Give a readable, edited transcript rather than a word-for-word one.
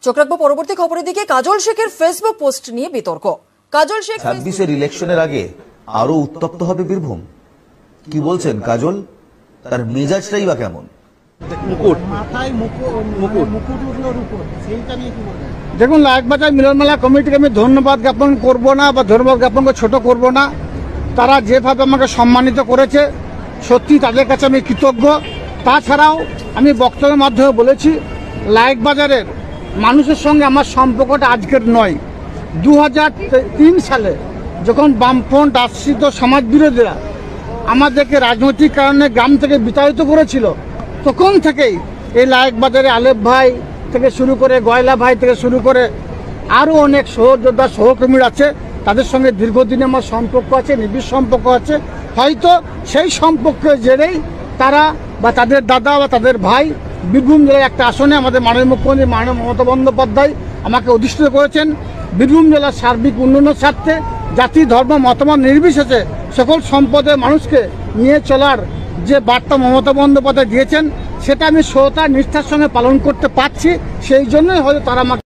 চোখ রাখবো পরবর্তী খবরের দিকে। কাজল শেখের ফেসবুক পোস্ট নিয়ে বিতর্ক। কাজল শেখ 26-এর ইলেকশনের আগে আরো উত্তপ্ত হবে বীরভূম। কি বলছেন কাজল? তার মেজাজটাই বা কেমন? দেখুন, লাইকবাজার মিলনমেলা কমিটিকে আমি ধন্যবাদ জ্ঞাপন করব না বা ধন্যবাদ জ্ঞাপন করে ছোট করব না। তারা যেভাবে আমাকে সম্মানিত করেছে সত্যি তাদের কাছে আমি কৃতজ্ঞ। তাছাড়াও আমি বক্তব্যের মাধ্যমে বলেছি, লাইকবাজারের মানুষের সঙ্গে আমার সম্পর্কটা আজকের নয়। 2003 সালে যখন বামফ্রন্ট আশ্রিত সমাজবিরোধীরা আমাদেরকে রাজনৈতিক কারণে গ্রাম থেকে বিতাড়িত করেছিল, তখন থেকেই এই লাইকবাজারে আলেপ ভাই থেকে শুরু করে গয়লা ভাই থেকে শুরু করে আরও অনেক সহযোদ্ধা সহকর্মীরা আছে, তাদের সঙ্গে দীর্ঘদিনে আমার সম্পর্ক আছে, নিবিড় সম্পর্ক আছে। হয়তো সেই সম্পর্কের জেরেই তারা বা তাদের দাদা বা তাদের ভাই বীরভূম জেলার একটা আসনে আমাদের মাননীয় মুখ্যমন্ত্রী মাননীয় মমতা বন্দ্যোপাধ্যায় আমাকে অধিষ্ঠিত করেছেন। বীরভূম জেলার সার্বিক উন্নয়নের স্বার্থে জাতি ধর্ম মতামত নির্বিশেষে সকল সম্প্রদায়ের মানুষকে নিয়ে চলার যে বার্তা মমতা বন্দ্যোপাধ্যায় দিয়েছেন, সেটা আমি শ্রদ্ধা নিষ্ঠার সঙ্গে পালন করতে পারছি। সেই জন্যই হয়তো তারা আমাকে